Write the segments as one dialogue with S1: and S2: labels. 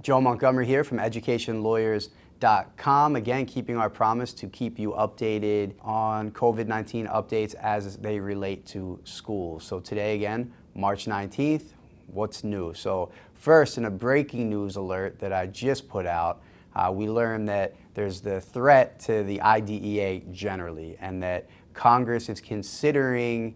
S1: Joe Montgomery here from educationlawyers.com. Again, keeping our promise to keep you updated on COVID-19 updates as they relate to schools. So today again, March 19th, what's new? So first, in a breaking news alert that I just put out, we learned that there's the threat to the IDEA generally, and that Congress is considering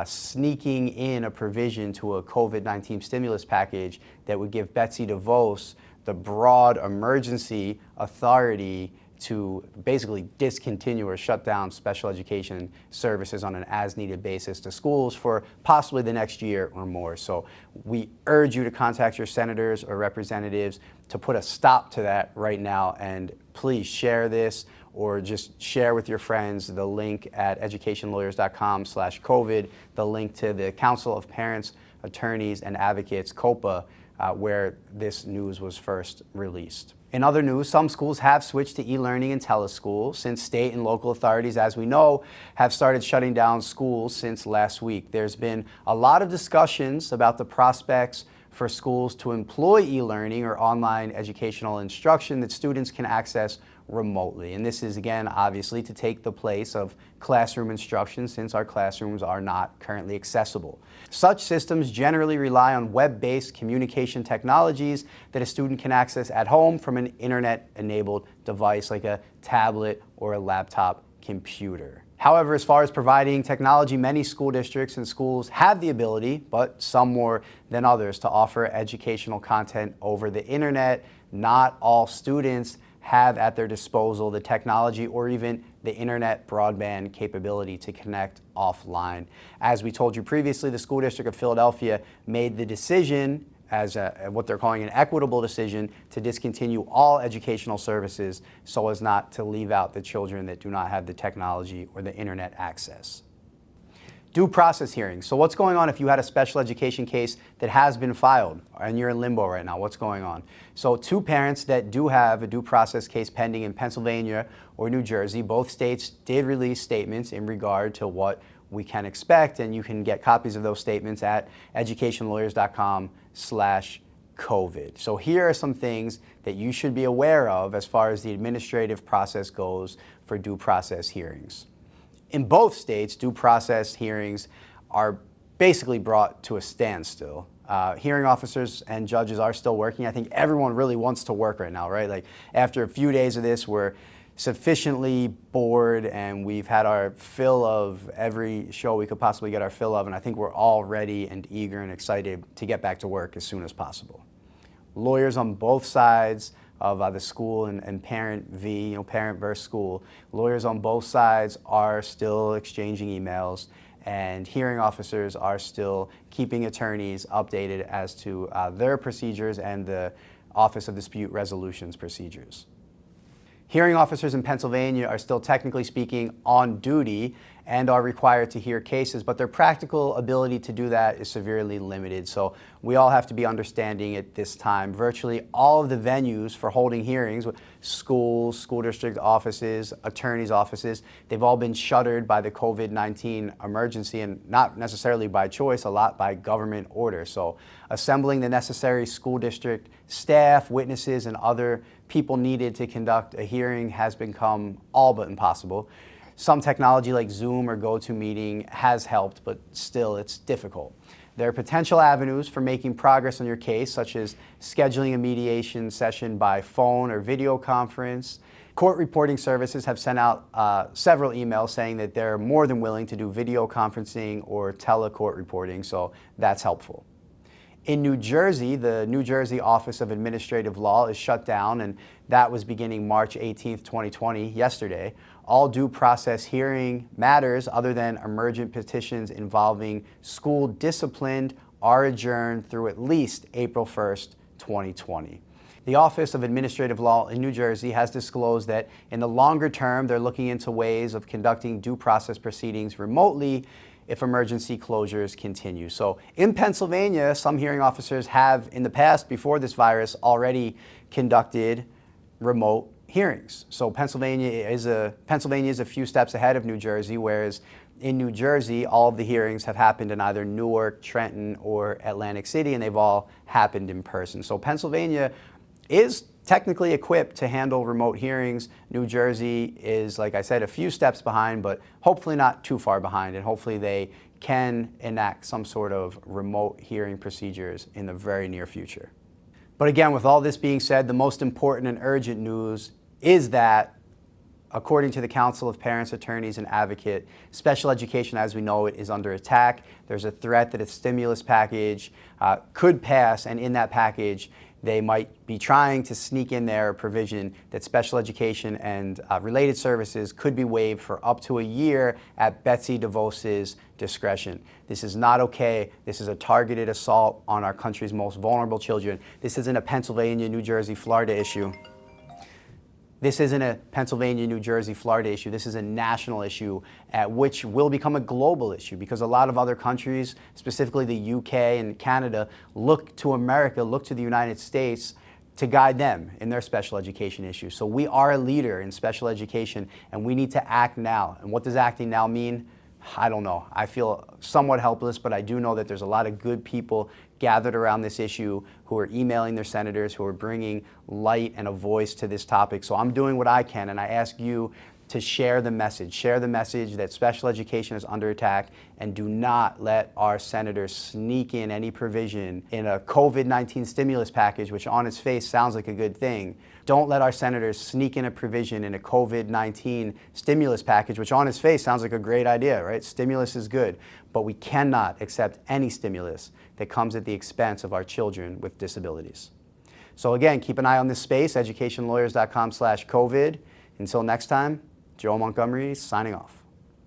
S1: sneaking in a provision to a COVID-19 stimulus package that would give Betsy DeVos the broad emergency authority to basically discontinue or shut down special education services on an as-needed basis to schools for possibly the next year or more. So we urge you to contact your senators or representatives to put a stop to that right now, and please share this or just share with your friends the link at educationlawyers.com/COVID, the link to the Council of Parents, Attorneys, and Advocates, COPA, where this news was first released. In other news, some schools have switched to e-learning and Teleschool since state and local authorities, as we know, have started shutting down schools since last week. There's been a lot of discussions about the prospects for schools to employ e-learning or online educational instruction that students can access remotely. And this is, again, obviously to take the place of classroom instruction since our classrooms are not currently accessible. Such systems generally rely on web-based communication technologies that a student can access at home from an internet-enabled device like a tablet or a laptop computer. However, as far as providing technology, many school districts and schools have the ability, but some more than others, to offer educational content over the internet. Not all students have at their disposal the technology or even the internet broadband capability to connect offline. As we told you previously, the School District of Philadelphia made the decision, as what they're calling an equitable decision, to discontinue all educational services so as not to leave out the children that do not have the technology or the internet access. Due process hearings. So what's going on if you had a special education case that has been filed and you're in limbo right now? What's going on? So two parents that do have a due process case pending in Pennsylvania or New Jersey, both states did release statements in regard to what we can expect, and you can get copies of those statements at educationlawyers.com/COVID. So here are some things that you should be aware of as far as the administrative process goes for due process hearings. In both states, due process hearings are basically brought to a standstill. Hearing officers and judges are still working. I think everyone really wants to work right now, right? Like after a few days of this, we're sufficiently bored and we've had our fill of every show we could possibly get our fill of, and I think we're all ready and eager and excited to get back to work as soon as possible. Lawyers on both sides of the school and parent parent versus school, lawyers on both sides are still exchanging emails, and hearing officers are still keeping attorneys updated as to their procedures and the Office of Dispute Resolution's procedures. Hearing officers in Pennsylvania are still, technically speaking, on duty and are required to hear cases, but their practical ability to do that is severely limited. So we all have to be understanding at this time. Virtually all of the venues for holding hearings, schools, school district offices, attorneys' offices, they've all been shuttered by the COVID-19 emergency, and not necessarily by choice, a lot by government order. So assembling the necessary school district staff, witnesses, and other people needed to conduct a hearing has become all but impossible. Some technology like Zoom or GoToMeeting has helped, but still it's difficult. There are potential avenues for making progress on your case, such as scheduling a mediation session by phone or video conference. Court reporting services have sent out several emails saying that they're more than willing to do video conferencing or telecourt reporting, so that's helpful. In New Jersey, the New Jersey Office of Administrative Law is shut down, and that was beginning March 18th, 2020, yesterday. All due process hearing matters other than emergent petitions involving school discipline are adjourned through at least April 1st, 2020. The Office of Administrative Law in New Jersey has disclosed that in the longer term, they're looking into ways of conducting due process proceedings remotely if emergency closures continue. So in Pennsylvania, some hearing officers have in the past, before this virus, already conducted remote hearings. So Pennsylvania is a few steps ahead of New Jersey, whereas in New Jersey, all of the hearings have happened in either Newark, Trenton, or Atlantic City, and they've all happened in person. So Pennsylvania is technically equipped to handle remote hearings. New Jersey is, like I said, a few steps behind, but hopefully not too far behind, and hopefully they can enact some sort of remote hearing procedures in the very near future. But again, with all this being said, the most important and urgent news is that, according to the Council of Parents, Attorneys, and Advocate, special education as we know it is under attack. There's a threat that a stimulus package could pass, and in that package, they might be trying to sneak in there a provision that special education and related services could be waived for up to a year at Betsy DeVos's discretion. This is not okay. This is a targeted assault on our country's most vulnerable children. This isn't a Pennsylvania, New Jersey, Florida issue. This isn't a Pennsylvania, New Jersey, Florida issue. This is a national issue at which will become a global issue because a lot of other countries, specifically the UK and Canada, look to America, look to the United States to guide them in their special education issues. So we are a leader in special education and we need to act now. And what does acting now mean? I don't know. I feel somewhat helpless, but I do know that there's a lot of good people gathered around this issue who are emailing their senators, who are bringing light and a voice to this topic. So I'm doing what I can, and I ask you to share the message. Share the message that special education is under attack, and do not let our senators sneak in any provision in a COVID-19 stimulus package, which on its face sounds like a good thing. Don't let our senators sneak in a provision in a COVID-19 stimulus package, which on its face sounds like a great idea, right? Stimulus is good, but we cannot accept any stimulus that comes at the expense of our children with disabilities. So again, keep an eye on this space, educationlawyers.com/COVID. Until next time, Joe Montgomery signing off.